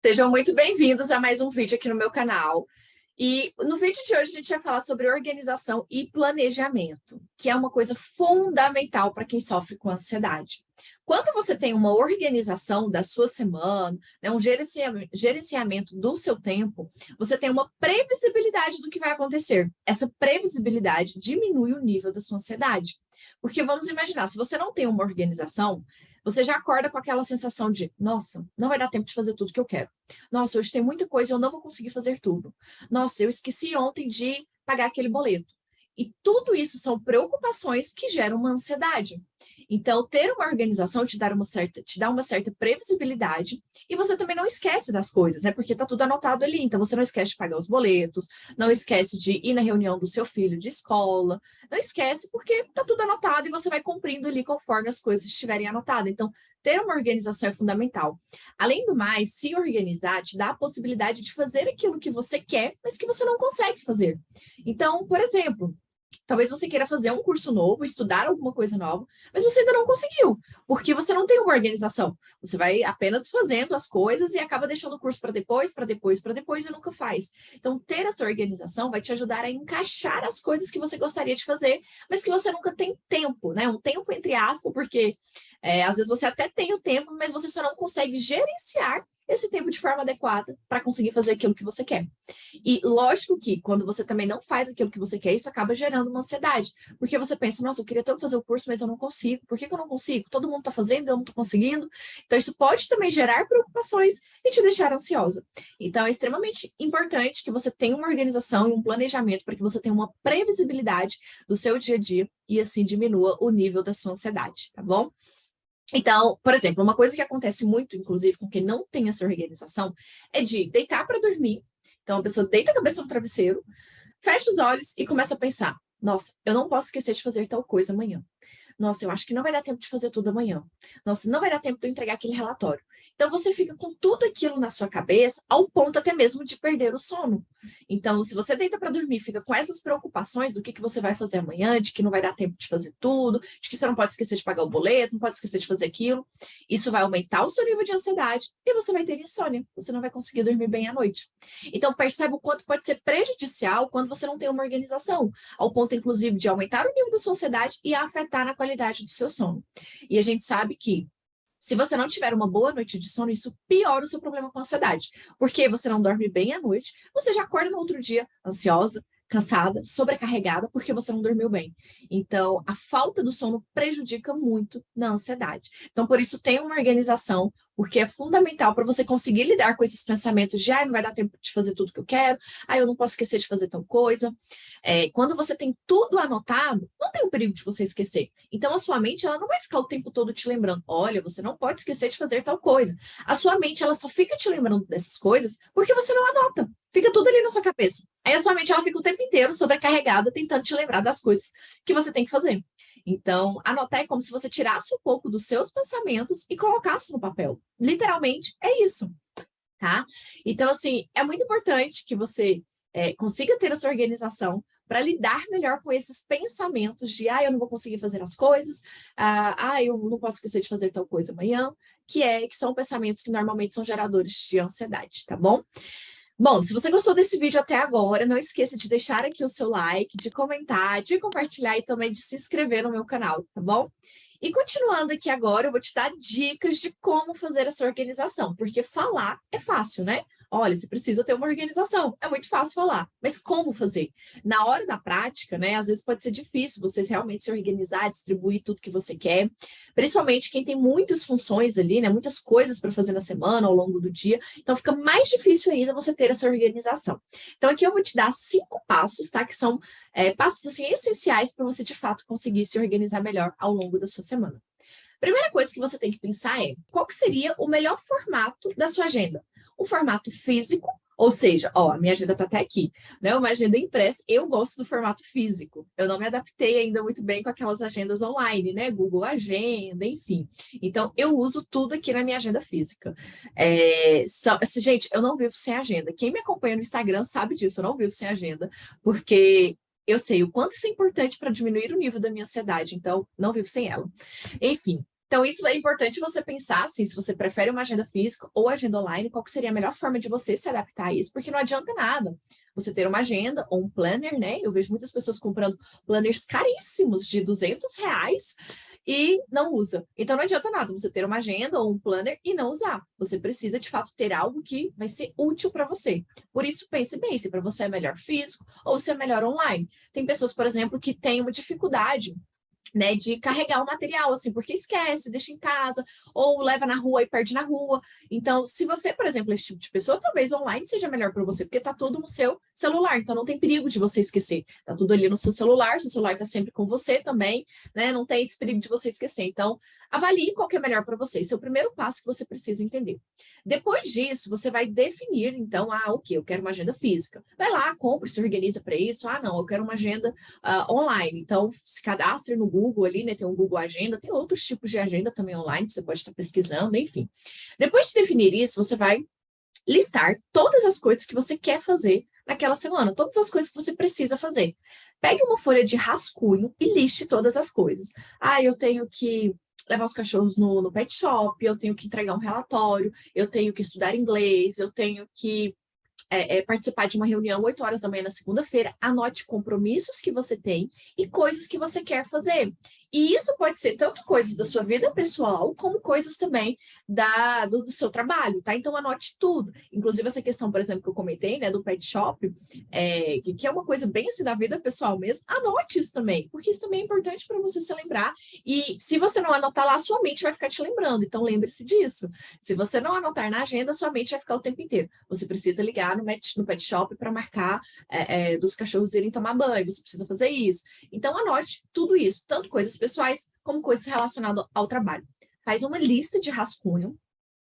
Sejam muito bem-vindos a mais um vídeo aqui no meu canal. E no vídeo de hoje a gente vai falar sobre organização e planejamento, que é uma coisa fundamental para quem sofre com ansiedade. Quando você tem uma organização da sua semana, né, um gerenciamento do seu tempo, você tem uma previsibilidade do que vai acontecer. Essa previsibilidade diminui o nível da sua ansiedade. Porque vamos imaginar, se você não tem uma organização, você já acorda com aquela sensação de, nossa, não vai dar tempo de fazer tudo que eu quero. Nossa, hoje tem muita coisa e eu não vou conseguir fazer tudo. Nossa, eu esqueci ontem de pagar aquele boleto. E tudo isso são preocupações que geram uma ansiedade. Então, ter uma organização te dá uma certa previsibilidade e você também não esquece das coisas, né? Porque está tudo anotado ali. Então, você não esquece de pagar os boletos, não esquece de ir na reunião do seu filho de escola, não esquece porque está tudo anotado e você vai cumprindo ali conforme as coisas estiverem anotadas. Então, ter uma organização é fundamental. Além do mais, se organizar te dá a possibilidade de fazer aquilo que você quer, mas que você não consegue fazer. Então, por exemplo, talvez você queira fazer um curso novo, estudar alguma coisa nova, mas você ainda não conseguiu, porque você não tem uma organização. Você vai apenas fazendo as coisas e acaba deixando o curso para depois, para depois, para depois e nunca faz. Então, ter essa organização vai te ajudar a encaixar as coisas que você gostaria de fazer, mas que você nunca tem tempo, né? Um tempo entre aspas, porque às vezes você até tem o tempo, mas você só não consegue gerenciar esse tempo de forma adequada para conseguir fazer aquilo que você quer. E lógico que quando você também não faz aquilo que você quer, isso acaba gerando uma ansiedade, porque você pensa, nossa, eu queria tanto fazer o curso, mas eu não consigo. Por que eu não consigo? Todo mundo está fazendo, eu não estou conseguindo. Então, isso pode também gerar preocupações e te deixar ansiosa. Então, é extremamente importante que você tenha uma organização e um planejamento para que você tenha uma previsibilidade do seu dia a dia e assim diminua o nível da sua ansiedade, tá bom? Então, por exemplo, uma coisa que acontece muito, inclusive, com quem não tem essa organização, é de deitar para dormir. Então, a pessoa deita a cabeça no travesseiro, fecha os olhos e começa a pensar: nossa, eu não posso esquecer de fazer tal coisa amanhã. Nossa, eu acho que não vai dar tempo de fazer tudo amanhã. Nossa, não vai dar tempo de eu entregar aquele relatório. Então, você fica com tudo aquilo na sua cabeça, ao ponto até mesmo de perder o sono. Então, se você deita para dormir, fica com essas preocupações do que você vai fazer amanhã, de que não vai dar tempo de fazer tudo, de que você não pode esquecer de pagar o boleto, não pode esquecer de fazer aquilo, isso vai aumentar o seu nível de ansiedade e você vai ter insônia. Você não vai conseguir dormir bem à noite. Então, percebe o quanto pode ser prejudicial quando você não tem uma organização, ao ponto, inclusive, de aumentar o nível da sua ansiedade e afetar na qualidade do seu sono. E a gente sabe que se você não tiver uma boa noite de sono, isso piora o seu problema com ansiedade. Porque você não dorme bem à noite, você já acorda no outro dia ansiosa, cansada, sobrecarregada, porque você não dormiu bem. Então, a falta do sono prejudica muito na ansiedade. Então, por isso, tem uma organização, porque é fundamental para você conseguir lidar com esses pensamentos de, não vai dar tempo de fazer tudo que eu quero, eu não posso esquecer de fazer tal coisa. Quando você tem tudo anotado, não tem o perigo de você esquecer. Então, a sua mente, ela não vai ficar o tempo todo te lembrando, olha, você não pode esquecer de fazer tal coisa. A sua mente, ela só fica te lembrando dessas coisas porque você não anota. Fica tudo ali na sua cabeça. Aí a sua mente, ela fica o tempo inteiro sobrecarregada, tentando te lembrar das coisas que você tem que fazer. Então, anotar é como se você tirasse um pouco dos seus pensamentos e colocasse no papel. Literalmente, é isso, tá? Então, assim, é muito importante que você consiga ter essa organização para lidar melhor com esses pensamentos de, eu não vou conseguir fazer as coisas, eu não posso esquecer de fazer tal coisa amanhã, que são pensamentos que normalmente são geradores de ansiedade, tá bom? Bom, se você gostou desse vídeo até agora, não esqueça de deixar aqui o seu like, de comentar, de compartilhar e também de se inscrever no meu canal, tá bom? E continuando aqui agora, eu vou te dar dicas de como fazer essa organização, porque falar é fácil, né? Olha, você precisa ter uma organização, é muito fácil falar, mas como fazer? Na hora da prática, né, às vezes pode ser difícil você realmente se organizar, distribuir tudo que você quer, principalmente quem tem muitas funções ali, né, muitas coisas para fazer na semana, ao longo do dia, então fica mais difícil ainda você ter essa organização. Então aqui eu vou te dar 5 passos, tá, que são passos assim essenciais para você de fato conseguir se organizar melhor ao longo da sua semana. Primeira coisa que você tem que pensar é qual que seria o melhor formato da sua agenda. O formato físico, ou seja, a minha agenda está até aqui, né? Uma agenda impressa. Eu gosto do formato físico. Eu não me adaptei ainda muito bem com aquelas agendas online, né? Google Agenda, enfim. Então, eu uso tudo aqui na minha agenda física. Gente, eu não vivo sem agenda. Quem me acompanha no Instagram sabe disso, eu não vivo sem agenda, porque eu sei o quanto isso é importante para diminuir o nível da minha ansiedade, então não vivo sem ela. Enfim, Então, isso é importante você pensar, assim, se você prefere uma agenda física ou agenda online, qual que seria a melhor forma de você se adaptar a isso, porque não adianta nada você ter uma agenda ou um planner, né? Eu vejo muitas pessoas comprando planners caríssimos, de R$ 200, e não usa. Então, não adianta nada você ter uma agenda ou um planner e não usar. Você precisa, de fato, ter algo que vai ser útil para você. Por isso, pense bem, se para você é melhor físico ou se é melhor online. Tem pessoas, por exemplo, que têm uma dificuldade, né, de carregar o material, assim, porque esquece, deixa em casa, ou leva na rua e perde na rua. Então, se você, por exemplo, é esse tipo de pessoa, talvez online seja melhor para você, porque tá tudo no seu celular, então não tem perigo de você esquecer. Tá tudo ali no seu celular tá sempre com você também, né? Não tem esse perigo de você esquecer. Então, avalie qual que é melhor para você. Esse é o primeiro passo que você precisa entender. Depois disso, você vai definir, então, ok, eu quero uma agenda física. Vai lá, compra, se organiza para isso. Não, eu quero uma agenda online. Então, se cadastre no Google ali, né? Tem um Google Agenda, tem outros tipos de agenda também online que você pode estar pesquisando, enfim. Depois de definir isso, você vai listar todas as coisas que você quer fazer naquela semana, todas as coisas que você precisa fazer. Pegue uma folha de rascunho e liste todas as coisas. Eu tenho que levar os cachorros no pet shop, eu tenho que entregar um relatório, eu tenho que estudar inglês, eu tenho que participar de uma reunião 8 horas da manhã na segunda-feira, anote compromissos que você tem e coisas que você quer fazer. E isso pode ser tanto coisas da sua vida pessoal, como coisas também do seu trabalho, tá? Então, anote tudo. Inclusive, essa questão, por exemplo, que eu comentei, né, do pet shop, que é uma coisa bem assim da vida pessoal mesmo, anote isso também, porque isso também é importante para você se lembrar. E se você não anotar lá, sua mente vai ficar te lembrando. Então, lembre-se disso. Se você não anotar na agenda, sua mente vai ficar o tempo inteiro. Você precisa ligar no pet shop para marcar dos cachorros irem tomar banho, você precisa fazer isso. Então, anote tudo isso, tanto coisas pessoais como coisas relacionadas ao trabalho. Faz uma lista de rascunho.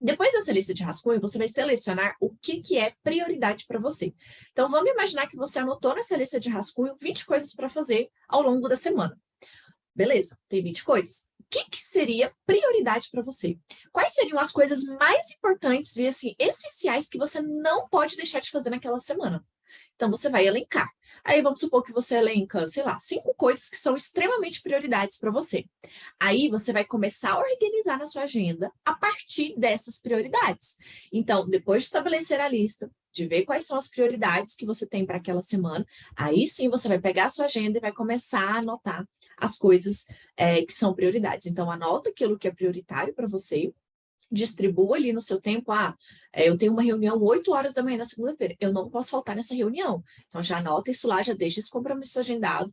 Depois dessa lista de rascunho, você vai selecionar o que é prioridade para você. Então, vamos imaginar que você anotou nessa lista de rascunho 20 coisas para fazer ao longo da semana. Beleza, tem 20 coisas. O que seria prioridade para você? Quais seriam as coisas mais importantes e assim essenciais que você não pode deixar de fazer naquela semana? Então, você vai elencar. Aí, vamos supor que você elenca, sei lá, 5 coisas que são extremamente prioridades para você. Aí, você vai começar a organizar na sua agenda a partir dessas prioridades. Então, depois de estabelecer a lista, de ver quais são as prioridades que você tem para aquela semana, aí sim você vai pegar a sua agenda e vai começar a anotar as coisas que são prioridades. Então, anota aquilo que é prioritário para você, distribua ali no seu tempo. Eu tenho uma reunião 8 horas da manhã na segunda-feira, eu não posso faltar nessa reunião. Então, já anota isso lá, já deixa esse compromisso agendado.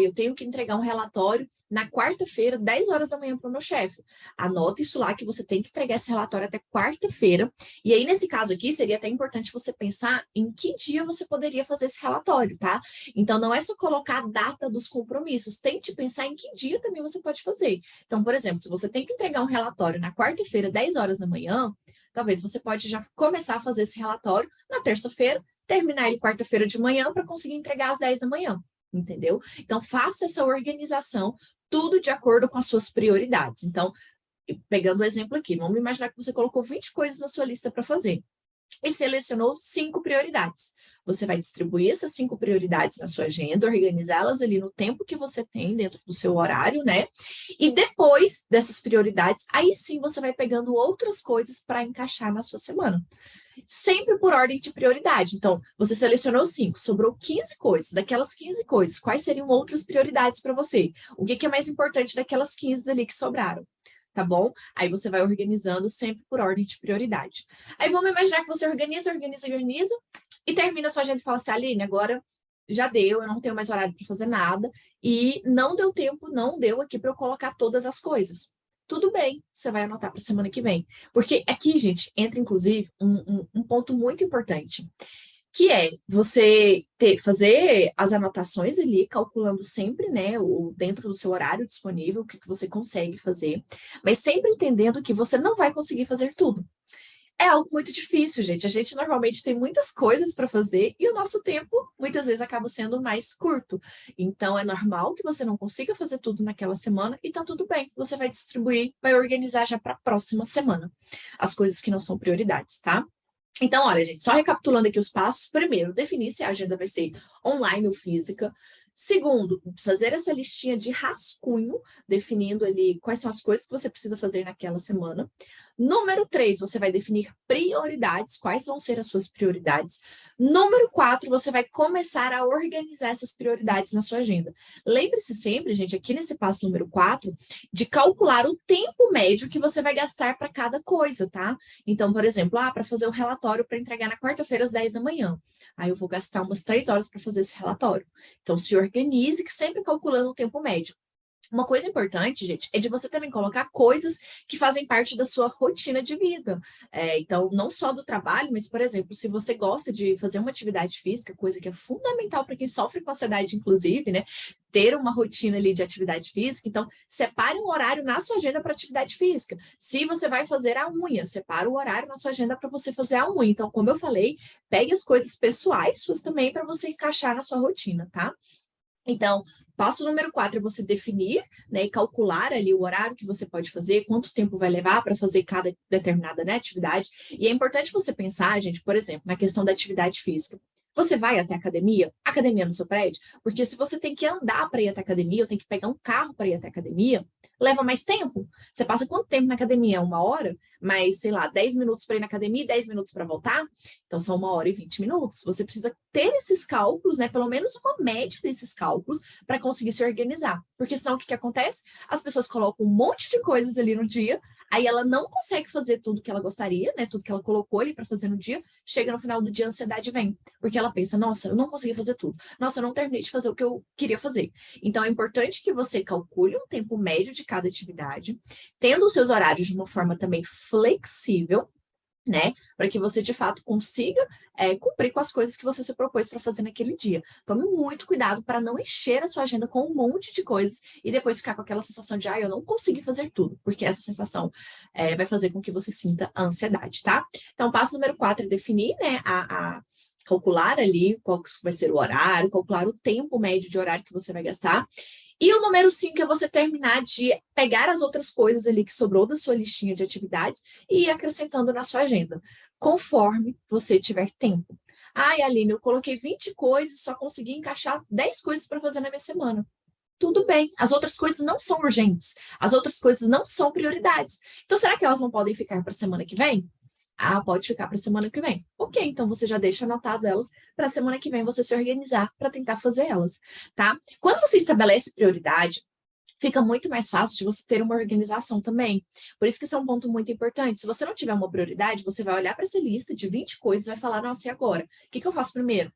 Eu tenho que entregar um relatório na quarta-feira, 10 horas da manhã para o meu chefe. Anota isso lá, que você tem que entregar esse relatório até quarta-feira. E aí, nesse caso aqui, seria até importante você pensar em que dia você poderia fazer esse relatório, tá? Então, não é só colocar a data dos compromissos, tente pensar em que dia também você pode fazer. Então, por exemplo, se você tem que entregar um relatório na quarta-feira, 10 horas da manhã, talvez você pode já começar a fazer esse relatório na terça-feira, terminar ele quarta-feira de manhã para conseguir entregar às 10 da manhã, entendeu? Então, faça essa organização, tudo de acordo com as suas prioridades. Então, pegando o exemplo aqui, vamos imaginar que você colocou 20 coisas na sua lista para fazer e selecionou 5 prioridades. Você vai distribuir essas 5 prioridades na sua agenda, organizá-las ali no tempo que você tem dentro do seu horário, né? E depois dessas prioridades, aí sim você vai pegando outras coisas para encaixar na sua semana. Sempre por ordem de prioridade. Então, você selecionou 5, sobrou 15 coisas. Daquelas 15 coisas, quais seriam outras prioridades para você? O que é mais importante daquelas 15 ali que sobraram? Tá bom? Aí você vai organizando sempre por ordem de prioridade. Aí vamos imaginar que você organiza e termina a sua agenda e fala assim, Aline, agora já deu, eu não tenho mais horário para fazer nada e não deu tempo, não deu aqui para eu colocar todas as coisas. Tudo bem, você vai anotar para a semana que vem. Porque aqui, gente, entra inclusive um ponto muito importante, que é você fazer as anotações ali, calculando sempre, né, dentro do seu horário disponível, o que você consegue fazer, mas sempre entendendo que você não vai conseguir fazer tudo. É algo muito difícil, gente. A gente normalmente tem muitas coisas para fazer e o nosso tempo muitas vezes acaba sendo mais curto. Então, é normal que você não consiga fazer tudo naquela semana e tá tudo bem. Você vai distribuir, vai organizar já para a próxima semana as coisas que não são prioridades, tá? Então, olha, gente, só recapitulando aqui os passos. Primeiro, definir se a agenda vai ser online ou física. Segundo, fazer essa listinha de rascunho, definindo ali quais são as coisas que você precisa fazer naquela semana. Número 3, você vai definir prioridades, quais vão ser as suas prioridades. Número 4, você vai começar a organizar essas prioridades na sua agenda. Lembre-se sempre, gente, aqui nesse passo número 4, de calcular o tempo médio que você vai gastar para cada coisa, tá? Então, por exemplo, para fazer um relatório para entregar na quarta-feira às 10 da manhã. Aí eu vou gastar umas 3 horas para fazer esse relatório. Então, se organize, que sempre calculando o tempo médio. Uma coisa importante, gente, é de você também colocar coisas que fazem parte da sua rotina de vida. Então, não só do trabalho, mas, por exemplo, se você gosta de fazer uma atividade física, coisa que é fundamental para quem sofre com ansiedade, inclusive, né? Ter uma rotina ali de atividade física. Então, separe um horário na sua agenda para atividade física. Se você vai fazer a unha, separe o horário na sua agenda para você fazer a unha. Então, como eu falei, pegue as coisas pessoais suas também para você encaixar na sua rotina, tá? Então, passo número 4 é você definir, né, e calcular ali o horário que você pode fazer, quanto tempo vai levar para fazer cada determinada, né, atividade. E é importante você pensar, gente, por exemplo, na questão da atividade física. Você vai até a academia? Academia no seu prédio? Porque se você tem que andar para ir até a academia, ou tem que pegar um carro para ir até a academia, leva mais tempo. Você passa quanto tempo na academia? 1 hora? Mas, sei lá, 10 minutos para ir na academia e 10 minutos para voltar? Então, são 1 hora e 20 minutos. Você precisa ter esses cálculos, né? Pelo menos uma média desses cálculos para conseguir se organizar. Porque senão o que acontece? As pessoas colocam um monte de coisas ali no dia, aí ela não consegue fazer tudo que ela gostaria, né? Tudo que ela colocou ali para fazer no dia, chega no final do dia, a ansiedade vem. Porque ela pensa, nossa, eu não consegui fazer tudo. Nossa, eu não terminei de fazer o que eu queria fazer. Então, é importante que você calcule um tempo médio de cada atividade, tendo os seus horários de uma forma também flexível, né? Para que você, de fato, consiga cumprir com as coisas que você se propôs para fazer naquele dia. Tome muito cuidado para não encher a sua agenda com um monte de coisas e depois ficar com aquela sensação de, eu não consegui fazer tudo, porque essa sensação vai fazer com que você sinta a ansiedade, tá? Então, passo número 4 é definir, né, calcular ali qual vai ser o horário, calcular o tempo médio de horário que você vai gastar. E o número 5 é você terminar de pegar as outras coisas ali que sobrou da sua listinha de atividades e ir acrescentando na sua agenda, conforme você tiver tempo. Ai, Aline, eu coloquei 20 coisas, só consegui encaixar 10 coisas para fazer na minha semana. Tudo bem, as outras coisas não são urgentes, as outras coisas não são prioridades. Então, será que elas não podem ficar para a semana que vem? Pode ficar para a semana que vem. Ok, então você já deixa anotado elas para a semana que vem você se organizar para tentar fazer elas, tá? Quando você estabelece prioridade, fica muito mais fácil de você ter uma organização também. Por isso que isso é um ponto muito importante. Se você não tiver uma prioridade, você vai olhar para essa lista de 20 coisas e vai falar, nossa, e agora? O que eu faço primeiro?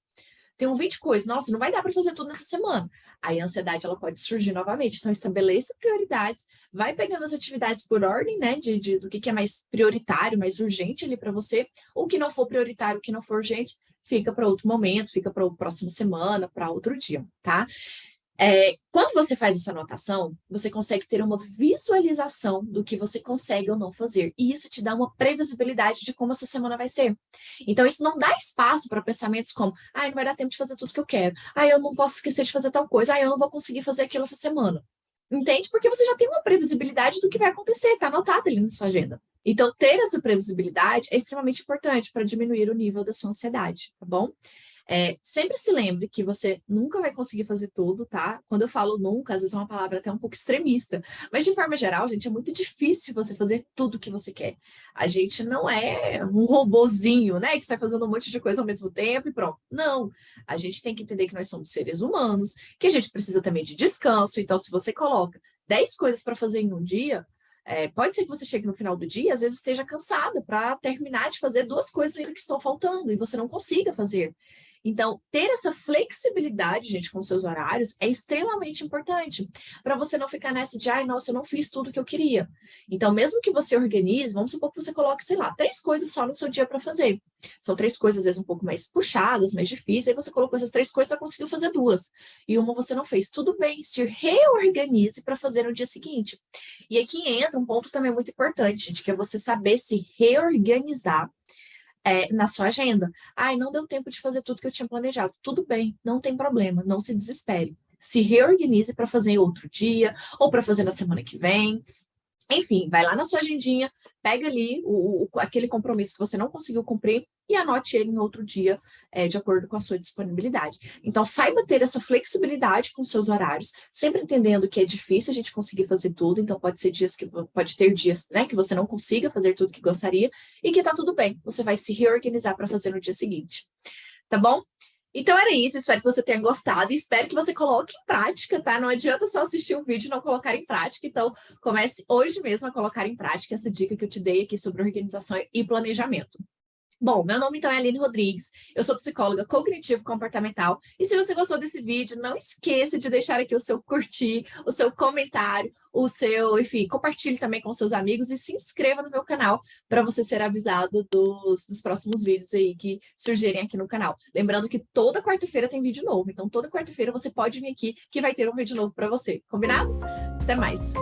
Tenho 20 coisas, nossa, não vai dar para fazer tudo nessa semana. Aí a ansiedade ela pode surgir novamente. Então, estabeleça prioridades, vai pegando as atividades por ordem, né? Do que é mais prioritário, mais urgente ali para você. O que não for prioritário, o que não for urgente, fica para outro momento, fica para a próxima semana, para outro dia, tá? Quando você faz essa anotação, você consegue ter uma visualização do que você consegue ou não fazer. E isso te dá uma previsibilidade de como a sua semana vai ser. Então, isso não dá espaço para pensamentos como, não vai dar tempo de fazer tudo que eu quero. Eu não posso esquecer de fazer tal coisa. Eu não vou conseguir fazer aquilo essa semana. Entende? Porque você já tem uma previsibilidade do que vai acontecer, está anotado ali na sua agenda. Então, ter essa previsibilidade é extremamente importante para diminuir o nível da sua ansiedade, tá bom? Sempre se lembre que você nunca vai conseguir fazer tudo, tá? Quando eu falo nunca, às vezes é uma palavra até um pouco extremista, mas de forma geral, gente, é muito difícil você fazer tudo o que você quer. A gente não é um robozinho, né, que sai fazendo um monte de coisa ao mesmo tempo e pronto. Não, a gente tem que entender que nós somos seres humanos, que a gente precisa também de descanso, então se você coloca 10 coisas para fazer em um dia, pode ser que você chegue no final do dia, às vezes esteja cansada para terminar de fazer 2 coisas ainda que estão faltando e você não consiga fazer. Então, ter essa flexibilidade, gente, com seus horários é extremamente importante para você não ficar nessa de, nossa, eu não fiz tudo que eu queria. Então, mesmo que você organize, vamos supor que você coloque, sei lá, 3 coisas só no seu dia para fazer. São 3 coisas, às vezes, um pouco mais puxadas, mais difíceis, aí você colocou essas 3 coisas e só conseguiu fazer 2. E uma você não fez. Tudo bem, se reorganize para fazer no dia seguinte. E aqui entra um ponto também muito importante, gente, que é você saber se reorganizar na sua agenda. Não deu tempo de fazer tudo que eu tinha planejado. Tudo bem, não tem problema, não se desespere. Se reorganize para fazer outro dia ou para fazer na semana que vem. Enfim, vai lá na sua agendinha, pega ali aquele compromisso que você não conseguiu cumprir e anote ele em outro dia, de acordo com a sua disponibilidade. Então, saiba ter essa flexibilidade com seus horários, sempre entendendo que é difícil a gente conseguir fazer tudo, então pode ter dias, né, que você não consiga fazer tudo que gostaria, e que tá tudo bem, você vai se reorganizar para fazer no dia seguinte, tá bom? Então era isso, espero que você tenha gostado e espero que você coloque em prática, tá? Não adianta só assistir o vídeo e não colocar em prática, então comece hoje mesmo a colocar em prática essa dica que eu te dei aqui sobre organização e planejamento. Bom, meu nome então é Aline Rodrigues, eu sou psicóloga cognitivo-comportamental e se você gostou desse vídeo, não esqueça de deixar aqui o seu curtir, o seu comentário, enfim, compartilhe também com seus amigos e se inscreva no meu canal para você ser avisado dos próximos vídeos aí que surgirem aqui no canal. Lembrando que toda quarta-feira tem vídeo novo, então toda quarta-feira você pode vir aqui que vai ter um vídeo novo para você, combinado? Até mais!